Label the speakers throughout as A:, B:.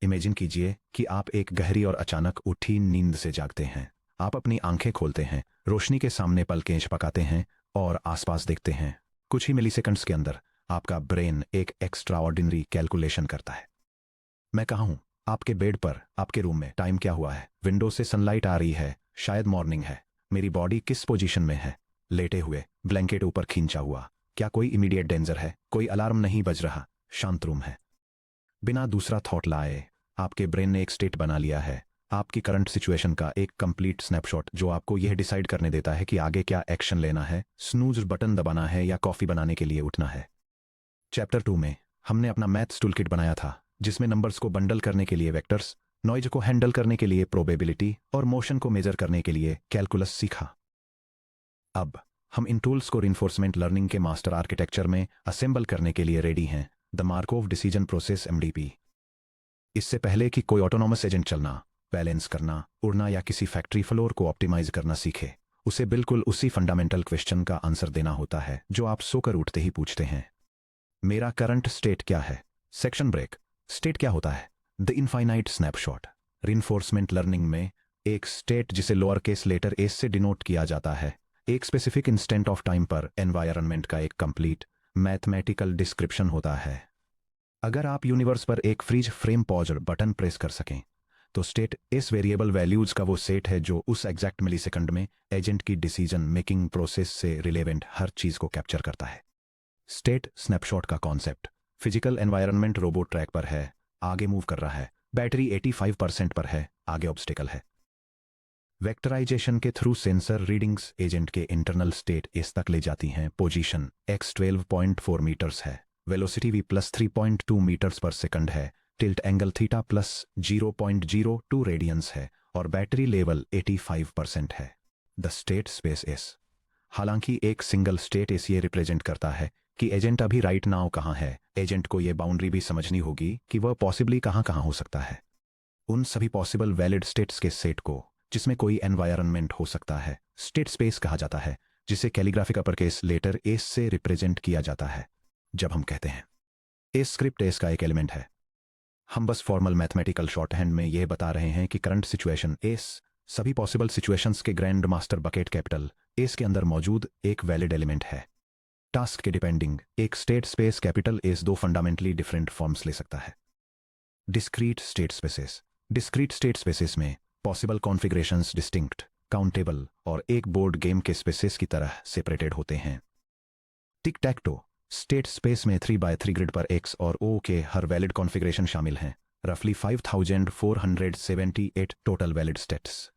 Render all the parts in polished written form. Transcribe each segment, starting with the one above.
A: Imagine कीजिए कि आप एक गहरी और अचानक उठी नींद से जागते हैं। आप अपनी आंखें खोलते हैं, रोशनी के सामने पलकें झपकाते हैं और आसपास देखते हैं। कुछ ही मिलीसेकंड्स के अंदर आपका ब्रेन एक एक्स्ट्रा ऑर्डिनरी कैलकुलेशन करता है। मैं कहाँ हूँ? आपके बेड पर, आपके रूम में। टाइम क्या हुआ है? विंडो से सनलाइट आ रही है, शायद मॉर्निंग है। मेरी बॉडी किस पोजीशन में है? लेटे हुए, ब्लैंकेट ऊपर खींचा हुआ। क्या कोई इमीडिएट डेंजर है? कोई अलार्म नहीं बज रहा, शांत रूम है। बिना दूसरा थॉट लाए आपके ब्रेन ने एक स्टेट बना लिया है, आपकी करंट सिचुएशन का एक कंप्लीट स्नैपशॉट, जो आपको यह डिसाइड करने देता है कि आगे क्या एक्शन लेना है, स्नूज बटन दबाना है या कॉफी बनाने के लिए उठना है। चैप्टर 2 में हमने अपना मैथ्स टूलकिट बनाया था, जिसमें नंबर्स को बंडल करने के लिए वेक्टर्स, नॉइज को हैंडल करने के लिए प्रोबेबिलिटी और मोशन को मेजर करने के लिए कैलकुलस सीखा। अब हम इन टूल्स को रिइंफोर्समेंट लर्निंग के मास्टर आर्किटेक्चर में असेंबल करने के लिए रेडी हैं, the Markov decision process MDP. इससे पहले कि कोई ऑटोनॉमस एजेंट चलना, बैलेंस करना, उड़ना या किसी फैक्ट्री फ्लोर को ऑप्टिमाइज करना सीखे, उसे बिल्कुल उसी फंडामेंटल क्वेश्चन का आंसर देना होता है जो आप सोकर उठते ही पूछते हैं। मेरा करंट स्टेट क्या है? Section break. स्टेट क्या होता है? The infinite snapshot. Reinforcement learning में एक स्टेट जिसे लोअर केस लेटर एस से डिनोट किया जाता है, एक स्पेसिफिक इंस्टेंट ऑफ टाइम पर एनवायरनमेंट का एक कंप्लीट मैथमेटिकल डिस्क्रिप्शन होता है। अगर आप यूनिवर्स पर एक freeze frame pause button press कर सकें, तो स्टेट इस वेरिएबल वैल्यूज का वो सेट है जो उस एग्जैक्ट मिलीसेकंड में एजेंट की डिसीजन मेकिंग प्रोसेस से रिलेवेंट हर चीज को कैप्चर करता है। स्टेट स्नैपशॉट का concept. Physical environment robot track पर है, आगे मूव कर रहा है। बैटरी 85% पर है, आगे ऑब्स्टिकल है। वेक्टराइजेशन के थ्रू सेंसर रीडिंग्स एजेंट के इंटरनल स्टेट इस तक ले जाती हैं। पोजीशन x 12.4 मीटर्स है, velocity v plus 3.2 metres per second है, tilt angle theta plus 0.02 radians है और बैटरी लेवल 85% है। The state space S. हालांकि एक सिंगल स्टेट एस ये रिप्रेजेंट करता है कि एजेंट अभी राइट नाउ कहाँ है। एजेंट को ये बाउंड्री भी समझनी होगी कि वह पॉसिबली कहाँ कहाँ हो सकता है। उन सभी पॉसिबल वैलिड स्टेट्स के सेट को, जिसमें कोई एनवायरनमेंट हो सकता है, स्टेट स्पेस कहा जाता है, जिसे कैलीग्राफिक अपरकेस लेटर एस से रिप्रेजेंट किया जाता है। जब हम कहते हैं एस स्क्रिप्ट एस का एक एलिमेंट है, हम बस फॉर्मल मैथमेटिकल शॉर्टहैंड में यह बता रहे हैं कि करंट सिचुएशन एस सभी पॉसिबल सिचुएशंस के grand master bucket capital S के अंदर मौजूद एक वैलिड एलिमेंट है। टास्क के डिपेंडिंग एक स्टेट स्पेस कैपिटल एस दो फंडामेंटली डिफरेंट फॉर्म्स ले सकता है। Discrete state spaces. Discrete state spaces में पॉसिबल कॉन्फ़िगरेशंस डिस्टिंक्ट, काउंटेबल और एक बोर्ड गेम के स्पेसेस की तरह सेपरेटेड होते हैं। टिक टैक टो। स्टेट स्पेस में 3x3 ग्रिड पर x और o के हर वैलिड कॉन्फ़िगरेशन शामिल हैं। रफली 5478 total valid states.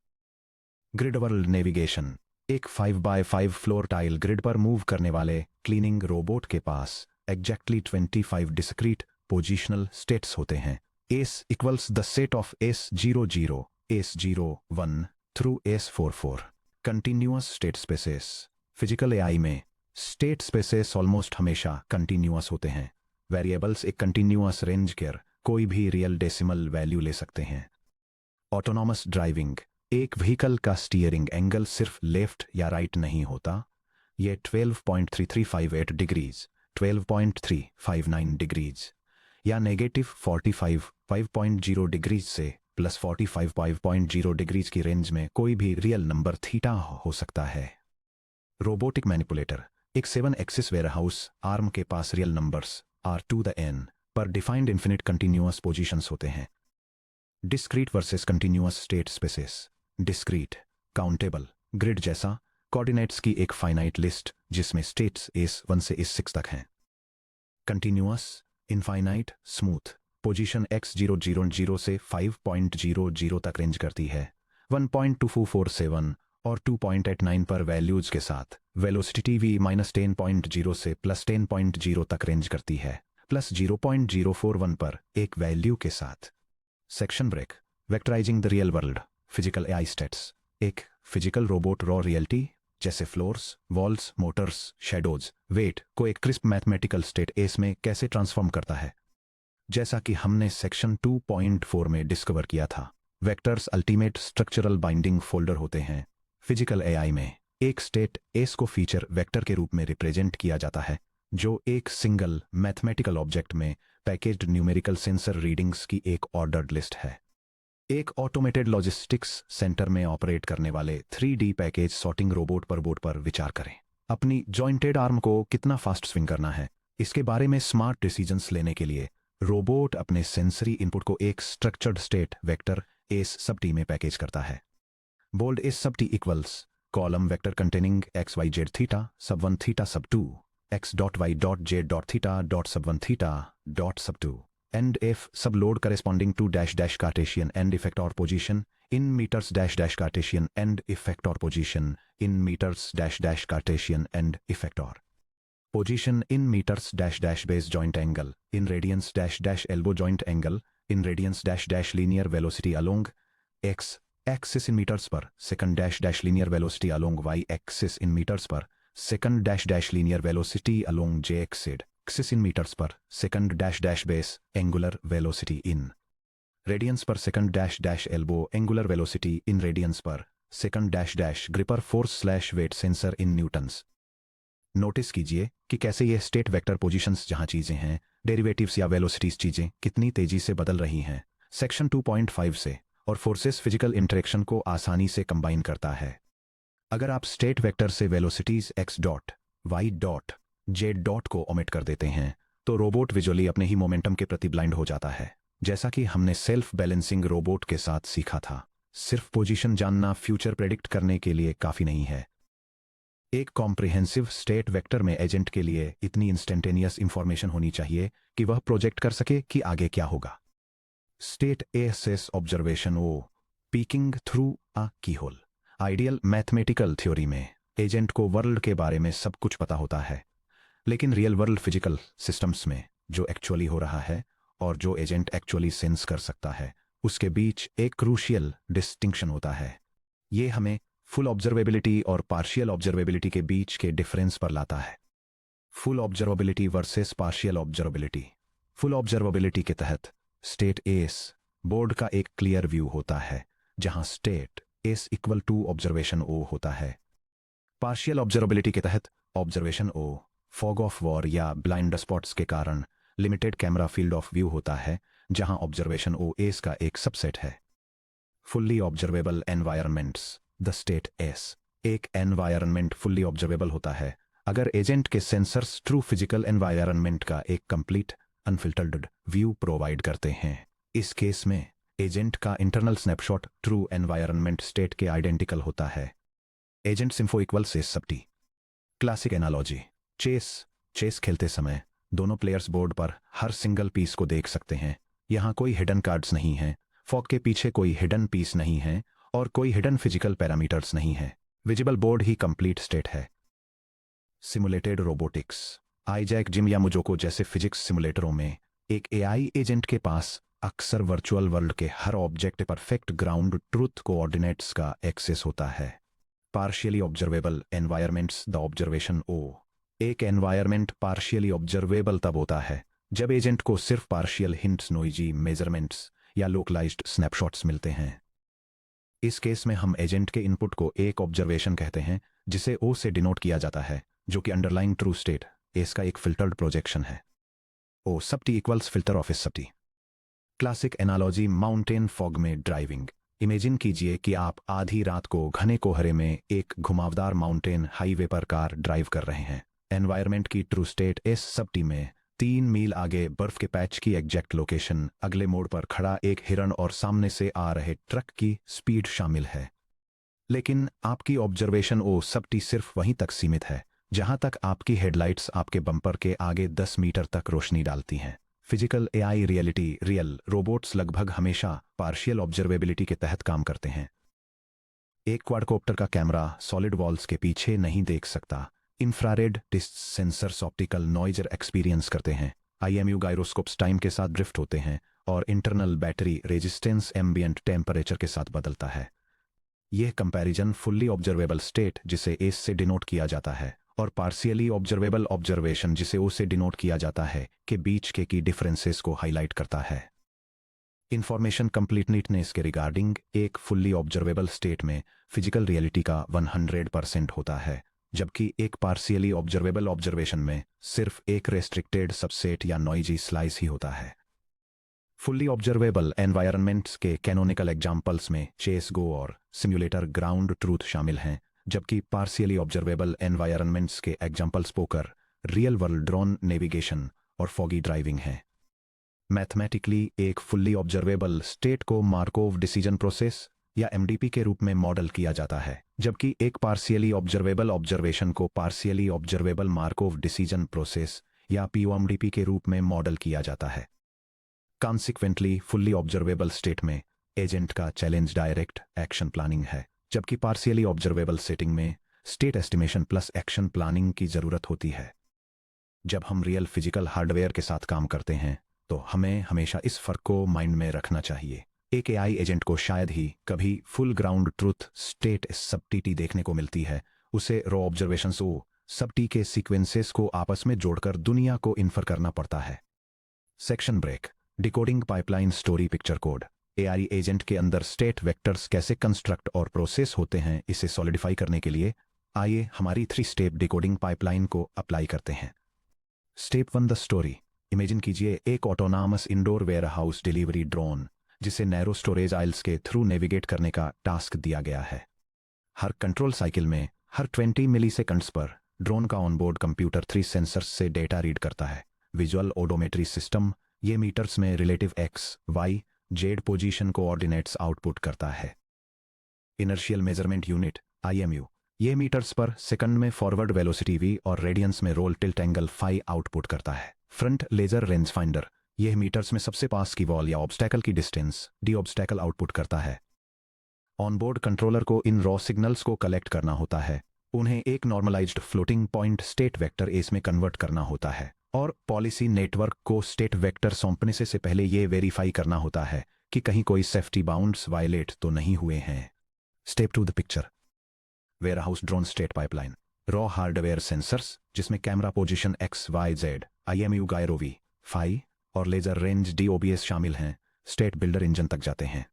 A: Grid world navigation. एक 5x5 फ्लोर टाइल ग्रिड पर मूव करने वाले क्लीनिंग रोबोट के पास एग्जैक्टली 25 डिस्क्रीट पोजिशनल स्टेट्स होते हैं। S equals the set of S00, S01 through S44। Continuous state spaces. Physical AI में state spaces almost हमेशा continuous होते हैं। वेरिएबल्स एक कंटिन्यूअस रेंज कर कोई भी रियल डेसिमल वैल्यू ले सकते हैं। Autonomous driving. एक व्हीकल का स्टीयरिंग एंगल सिर्फ लेफ्ट या राइट नहीं होता, यह 12.3358 डिग्रीज, 12.359 डिग्रीज या नेगेटिव 45.5.0 डिग्रीज से प्लस 45.5.0 डिग्रीज की रेंज में कोई भी रियल नंबर थीटा हो सकता है। Robotic manipulator. एक 7 एक्सिस वेयरहाउस आर्म के पास real numbers R to the n पर डिफाइंड इन्फिनिट कंटिन्यूअस पोजीशंस होते हैं। Discrete versus continuous state spaces. Discrete countable grid जैसा, कोऑर्डिनेट्स की एक फाइनाइट लिस्ट जिसमें स्टेट्स S1 से S6 तक हैं। Continuous infinite smooth position x000 से 5.00 तक रेंज करती है। 1.2447 और 2.89 पर वैल्यूज के साथ वेलोसिटी v-10.0 से प्लस 10.0 तक रेंज करती है, प्लस 0.041 पर एक वैल्यू के साथ। Section break. Vectorising the real world. Physical AI states. एक फिजिकल रोबोट रॉ रियलिटी जैसे floors, walls, motors, shadows, weight को एक क्रिस्प मैथमेटिकल स्टेट एस में कैसे ट्रांसफॉर्म करता है। जैसा कि हमने सेक्शन 2.4 में डिस्कवर किया था, vectors ultimate structural binding folder होते हैं। फिजिकल एआई में एक स्टेट एस को फीचर वेक्टर के रूप में रिप्रेजेंट किया जाता है, जो एक सिंगल मैथमेटिकल ऑब्जेक्ट में पैकेज्ड न्यूमेरिकल सेंसर रीडिंग्स की एक ऑर्डर्ड लिस्ट है। एक ऑटोमेटेड लॉजिस्टिक्स सेंटर में ऑपरेट करने वाले 3D पैकेज सॉर्टिंग रोबोट पर बोर्ड पर विचार करें। अपनी जॉइंटेड आर्म को कितना फास्ट स्विंग करना है, इसके बारे में स्मार्ट डिसीजंस लेने के लिए रोबोट अपने सेंसरी इनपुट को एक structured state vector S sub T में पैकेज करता है। Bold S sub T equals column vector containing X Y Z theta sub 1 theta sub 2 X dot Y dot Z dot theta dot sub 1 theta dot sub 2 and F sub load corresponding to dash dash Cartesian end effect और position in meters dash dash Cartesian end effect or position in meters dash dash Cartesian end effect or position in meters dash dash base joint angle in radians dash dash elbow joint angle in radians dash dash linear velocity along x axis in meters per second dash dash linear velocity along y axis in meters per second dash dash linear velocity along j axis in meters per second dash dash base angular velocity in radians per second dash dash elbow angular velocity in radians per second dash dash gripper force slash weight sensor in newtons. Notice कीजिए कि कैसे ये state vector positions जहां चीजें हैं, derivatives या velocities चीजें कितनी तेजी से बदल रही हैं। सेक्शन 2.5 से और फोर्सेस फिजिकल इंटरेक्शन को आसानी से कंबाइन करता है। अगर आप स्टेट वेक्टर से velocities X dot Y dot Z dot को ओमिट कर देते हैं तो रोबोट विजुअली अपने ही मोमेंटम के प्रति ब्लाइंड हो जाता है। जैसा कि हमने सेल्फ बैलेंसिंग रोबोट के साथ सीखा था, सिर्फ पोजीशन जानना फ्यूचर प्रेडिक्ट करने के लिए काफी नहीं है। एक कॉम्प्रिहेंसिव स्टेट वेक्टर में एजेंट के लिए इतनी इंस्टेंटेनियस इंफॉर्मेशन होनी चाहिए कि वह प्रोजेक्ट कर सके कि आगे क्या होगा। State esses observation O peeking through a keyhole. Ideal mathematical theory में एजेंट को वर्ल्ड के बारे में सब कुछ पता होता है, लेकिन रियल वर्ल्ड फिजिकल सिस्टम्स में जो एक्चुअली हो रहा है और जो एजेंट एक्चुअली सेंस कर सकता है, उसके बीच एक क्रूशियल डिस्टिंक्शन होता है। ये हमें फुल ऑब्जर्वेबिलिटी और पार्शियल ऑब्जर्वेबिलिटी के बीच के डिफरेंस पर लाता है। Full observability versus partial observability. Full observability के तहत स्टेट एस बोर्ड का एक क्लियर व्यू होता है, जहां state S equal to observation O होता है। पार्शियल ऑब्जर्वेबिलिटी के तहत observation O fog of war या ब्लाइंड स्पॉट्स के कारण limited camera field of view होता है, जहां ऑब्जर्वेशन ओ एस का एक सबसेट है। Fully observable environments. The state S एक एनवायरनमेंट फुल्ली ऑब्जर्वेबल होता है अगर एजेंट के सेंसर्स ट्रू फिजिकल एनवायरनमेंट का एक कंप्लीट अनफिल्टर्ड व्यू प्रोवाइड करते हैं। इस केस में एजेंट का internal snapshot true environment state के आइडेंटिकल होता है। Agent सिम्फो equals S sub T. Classic analogy. Chess खेलते समय दोनों प्लेयर्स बोर्ड पर हर सिंगल पीस को देख सकते हैं। यहां कोई हिडन कार्ड्स नहीं है, फॉग के पीछे कोई हिडन पीस नहीं है और कोई हिडन फिजिकल पैरामीटर्स नहीं है। विजिबल बोर्ड ही कंप्लीट स्टेट है। Simulated robotics. आईजैक जिम या मुजोको जैसे फिजिक्स सिमुलेटरों में एक एआई एजेंट के पास अक्सर वर्चुअल वर्ल्ड के हर object perfect ground truth coordinates का एक्सेस होता है। Partially observable environments. The observation O एक एनवायरनमेंट पार्शियली ऑब्जर्वेबल तब होता है जब एजेंट को सिर्फ पार्शियल हिंट्स, नोइजी मेजरमेंट्स या लोकलाइज्ड स्नैपशॉट्स मिलते हैं। इस केस में हम एजेंट के इनपुट को एक ऑब्जर्वेशन कहते हैं, जिसे ओ से डिनोट किया जाता है, जो कि अंडरलाइंग ट्रू स्टेट एस का एक फिल्टर्ड प्रोजेक्शन है। O sub T equals filter of S sub T. Classic analogy mountain fog में ड्राइविंग। इमेजिन कीजिए कि आप आधी रात को घने कोहरे में एक घुमावदार माउंटेन हाईवे पर कार ड्राइव कर रहे हैं। एनवायरनमेंट की true state S sub T में 3 मील आगे बर्फ के पैच की एग्जैक्ट लोकेशन, अगले मोड़ पर खड़ा एक हिरन और सामने से आ रहे ट्रक की स्पीड शामिल है। लेकिन आपकी ऑब्जर्वेशन ओ सब टी सिर्फ वहीं तक सीमित है जहां तक आपकी हेडलाइट्स आपके बम्पर के आगे 10 मीटर तक रोशनी डालती हैं। Physical AI reality. Real robots लगभग हमेशा पार्शियल ऑब्जर्वेबिलिटी के तहत काम करते हैं। एक क्वाडकोप्टर का कैमरा सॉलिड वॉल्स के पीछे नहीं देख सकता। Infrared डिस्ट sensors optical noise experience करते हैं। आईएमयू गायरोस्कोप्स टाइम के साथ ड्रिफ्ट होते हैं और internal battery resistance ambient temperature के साथ बदलता है। यह कंपैरिजन फुल्ली ऑब्जर्वेबल स्टेट, जिसे एस से डिनोट किया जाता है, और पार्शियली ऑब्जर्वेबल ऑब्जर्वेशन, जिसे ओ से डिनोट किया जाता है, के बीच के की डिफरेंसेस को हाईलाइट करता है। इंफॉर्मेशन कंप्लीटनेस के रिगार्डिंग एक फुल्ली ऑब्जर्वेबल स्टेट में फिजिकल रियलिटी का 100% होता है। जबकि एक पार्शियली ऑब्जर्वेबल ऑब्जर्वेशन में सिर्फ एक रेस्ट्रिक्टेड सबसेट या नॉइजी स्लाइस ही होता है। फुल्ली ऑब्जर्वेबल एनवायरनमेंट्स के कैनोनिकल एग्जाम्पल्स में चेस गो और सिम्युलेटर ग्राउंड ट्रूथ शामिल हैं, जबकि पार्शियली ऑब्जर्वेबल एनवायरनमेंट्स के examples poker, real world drone navigation और फॉगी ड्राइविंग हैं। मैथमेटिकली एक फुल्ली ऑब्जर्वेबल स्टेट को मार्कोव डिसीजन प्रोसेस या एमडीपी के रूप में मॉडल किया जाता है, जबकि एक पार्शियली ऑब्जर्वेबल ऑब्जर्वेशन को partially observable Markov decision process या पीओएमडीपी के रूप में मॉडल किया जाता है। कॉन्सिक्वेंटली फुल्ली ऑब्जर्वेबल स्टेट में एजेंट का चैलेंज डायरेक्ट एक्शन प्लानिंग है, जबकि पार्शियली ऑब्जर्वेबल सेटिंग में state estimation plus action planning की जरूरत होती है। जब हम रियल फिजिकल हार्डवेयर के साथ काम करते हैं तो हमें हमेशा इस फर्क को माइंड में रखना चाहिए। एक एआई एजेंट को शायद ही कभी फुल ग्राउंड ट्रूथ स्टेट सब टी देखने को मिलती है। उसे रॉ ऑब्जर्वेशंस ओ सब टी के सीक्वेंसेस को आपस में जोड़कर दुनिया को इन्फर करना पड़ता है। Section break. Decoding pipeline story picture code. AI agent के अंदर स्टेट वेक्टर्स कैसे कंस्ट्रक्ट और प्रोसेस होते हैं, इसे सॉलिडिफाई करने के लिए आइए हमारी 3 स्टेप डिकोडिंग पाइपलाइन को अप्लाई करते हैं। Step 1 the story. इमेजिन कीजिए एक autonomous indoor warehouse delivery drone जिसे नैरो स्टोरेज आइल्स के थ्रू नेविगेट करने का टास्क दिया गया है। हर कंट्रोल साइकिल में हर 20 मिलीसेकंड्स पर ड्रोन का ऑनबोर्ड कंप्यूटर 3 सेंसर्स से डेटा रीड करता है। विजुअल ओडोमेट्री सिस्टम ये मीटर्स में relative X, Y, Z position coordinates output करता है। इनर्शियल मेजरमेंट यूनिट IMU ये मीटर्स पर सेकंड में फॉरवर्ड वेलोसिटी v और रेडियंस में roll tilt angle phi output करता है। फ्रंट लेजर रेंज फाइंडर यह मीटर्स में सबसे पास की वॉल या ऑब्स्टैकल की डिस्टेंस डी ऑब्स्टैकल आउटपुट करता है। ऑनबोर्ड कंट्रोलर को इन रॉ सिग्नल्स को कलेक्ट करना होता है, उन्हें एक normalised floating point state vector S में कन्वर्ट करना होता है और पॉलिसी नेटवर्क को स्टेट वेक्टर सौंपने से पहले यह वेरीफाई करना होता है कि कहीं कोई सेफ्टी बाउंड्स वायलेट तो नहीं हुए हैं। Step 2 the picture. Warehouse drone state pipeline. Raw hardware sensors जिसमें camera position X, Y, Z, IMU gyro wifi और लेजर रेंज DOBS शामिल हैं, स्टेट बिल्डर इंजन तक जाते हैं।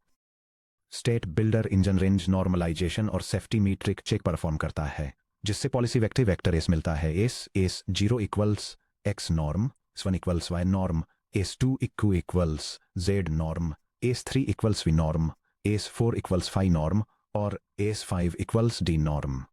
A: State builder engine range normalisation और सेफ्टी मीट्रिक चेक परफॉर्म करता है, जिससे पॉलिसी वेक्टर एस मिलता है। S 0 equals X norm, S1 equals Y norm, S2 equals Z norm, S3 equals we norm, S4 equals phi norm और S5 equals D norm.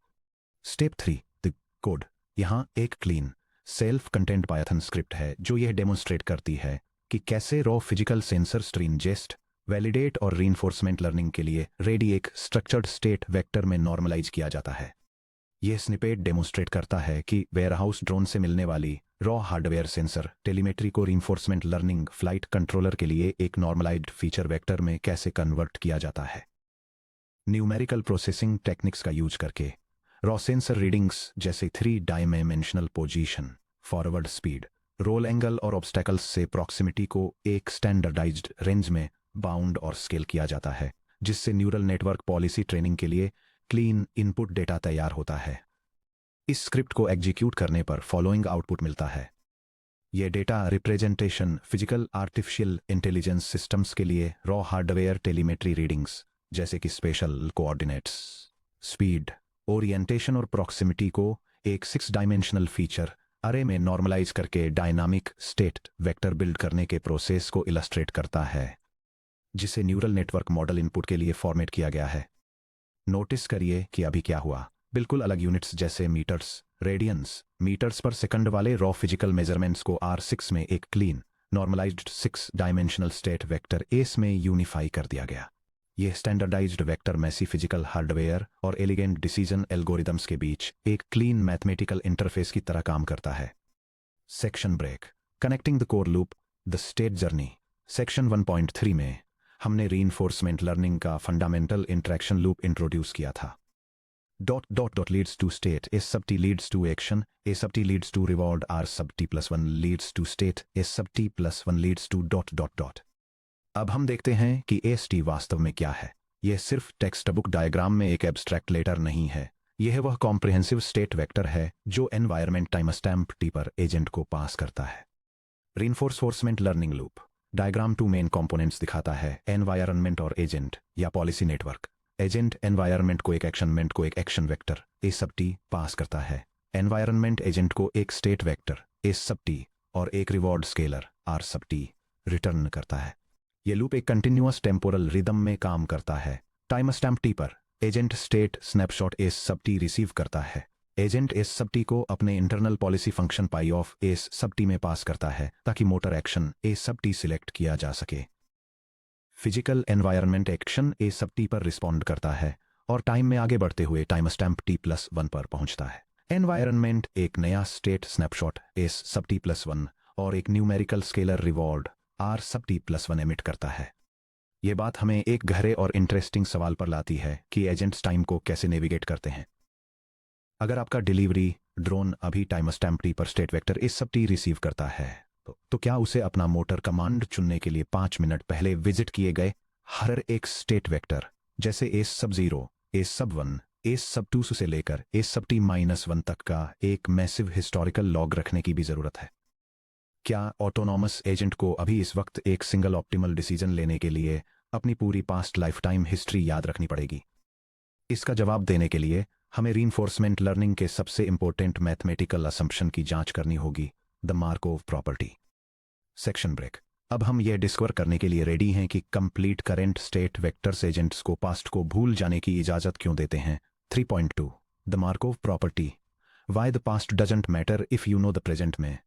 A: Step 3 the code. यहाँ एक clean self content Python script है जो यह demonstrate करती है कि कैसे raw physical sensors to ingest, validate और रीइंफोर्समेंट लर्निंग के लिए रेडी एक स्ट्रक्चर्ड स्टेट वेक्टर में नॉर्मलाइज किया जाता है। यह स्निपेट डेमोन्स्ट्रेट करता है कि वेयरहाउस ड्रोन से मिलने वाली रॉ हार्डवेयर सेंसर टेलीमेट्री को रीइंफोर्समेंट लर्निंग फ्लाइट कंट्रोलर के लिए एक नॉर्मलाइज्ड फीचर वेक्टर में कैसे कन्वर्ट किया जाता है। न्यूमेरिकल प्रोसेसिंग टेक्निक्स का यूज करके रॉ सेंसर रीडिंग्स जैसे 3 dimensional position, forward speed, roll angle और ऑब्स्टैकल्स से प्रॉक्सिमिटी को एक स्टैंडर्डाइज्ड रेंज में बाउंड और स्केल किया जाता है, जिससे न्यूरल नेटवर्क पॉलिसी ट्रेनिंग के लिए क्लीन इनपुट डेटा तैयार होता है। इस स्क्रिप्ट को एग्जीक्यूट करने पर फॉलोइंग आउटपुट मिलता है। यह data representation physical artificial intelligence systems के लिए रॉ हार्डवेयर टेलीमेट्री रीडिंग्स जैसे कि स्पेशल कोऑर्डिनेट्स, स्पीड, ओरिएंटेशन और प्रॉक्सिमिटी को एक 6 डायमेंशनल फीचर अरे में नॉर्मलाइज करके डायनामिक स्टेट वेक्टर बिल्ड करने के प्रोसेस को इलस्ट्रेट करता है, जिसे न्यूरल नेटवर्क मॉडल इनपुट के लिए फॉर्मेट किया गया है। नोटिस करिए कि अभी क्या हुआ। बिल्कुल अलग यूनिट्स जैसे metres, radians, metres per second वाले रॉ फिजिकल मेजरमेंट्स को R6 में एक clean normalised 6 dimensional state vector S में यूनिफाई कर दिया गया। यह standardised vector messy physical hardware और एलिगेंट डिसीजन एल्गोरिदम्स के बीच एक क्लीन मैथमेटिकल इंटरफेस की तरह काम करता है। Section break. Connecting the core loop, the state journey. Section 1.3 में हमने रीइंफोर्समेंट लर्निंग का फंडामेंटल इंटरेक्शन लूप इंट्रोड्यूस किया था। ... leads to state, S sub t leads to action, A sub t leads to reward, R sub t plus 1 leads to state, S sub t plus 1 leads to ... अब हम देखते हैं कि AST वास्तव में क्या है। यह सिर्फ टेक्स्ट बुक डायग्राम में एक एब्स्ट्रैक्ट लेटर नहीं है, यह वह कॉम्प्रिहेंसिव स्टेट वेक्टर है जो एनवायरनमेंट टाइम स्टैम्प टी पर एजेंट को पास करता है। Reinforcement learning loop diagram 2 main components दिखाता है, एनवायरनमेंट और एजेंट या पॉलिसी नेटवर्क। एजेंट एनवायरनमेंट को एक एक्शनमेंट को एक एक्शन वेक्टर ए सब टी पास करता है। एनवायरनमेंट एजेंट को एक स्टेट वेक्टर ए सब टी और एक रिवॉर्ड स्केलर आर सब टी रिटर्न करता है। ये लूप एक कंटिन्यूअस टेम्पोरल रिदम में काम करता है। टाइम स्टैम्प टी पर agent state snapshot S sub T receive करता है। एजेंट एस सब टी को अपने internal policy function pi of S sub T में पास करता है ताकि मोटर एक्शन ए सब टी सिलेक्ट किया जा सके। फिजिकल एनवायरनमेंट एक्शन ए सब टी पर रिस्पॉन्ड करता है और टाइम में आगे बढ़ते हुए टाइम स्टैम्प T+1 पर पहुंचता है। एनवायरनमेंट एक नया स्टेट स्नैपशॉट एस सब T+1 और एक न्यूमेरिकल स्केलर रिवॉर्ड आर सब T+1 एमिट करता है। ये बात हमें एक गहरे और इंटरेस्टिंग सवाल पर लाती है कि एजेंट्स टाइम को कैसे नेविगेट करते हैं। अगर आपका डिलीवरी ड्रोन अभी टाइम स्टैम्प टी पर state vector S sub T receive करता है तो क्या उसे अपना मोटर कमांड चुनने के लिए 5 मिनट पहले विजिट किए गए हर एक स्टेट वेक्टर जैसे एस सब 0, एस सब 1, एस सब 2 से लेकर एस सब T-1 तक का एक मैसिव हिस्टोरिकल लॉग रखने की भी जरूरत है? क्या ऑटोनॉमस एजेंट को अभी इस वक्त एक सिंगल ऑप्टिमल डिसीजन लेने के लिए अपनी पूरी पास्ट लाइफ टाइम हिस्ट्री याद रखनी पड़ेगी? इसका जवाब देने के लिए हमें रीइंफोर्समेंट लर्निंग के सबसे इंपॉर्टेंट मैथमेटिकल असम्पशन की जांच करनी होगी, the Markov property. Section break. अब हम यह डिस्कवर करने के लिए रेडी हैं कि complete current state vectors agents को पास्ट को भूल जाने की इजाजत क्यों देते हैं। 3.2 the Markov property, why the past doesn't matter if you know the present में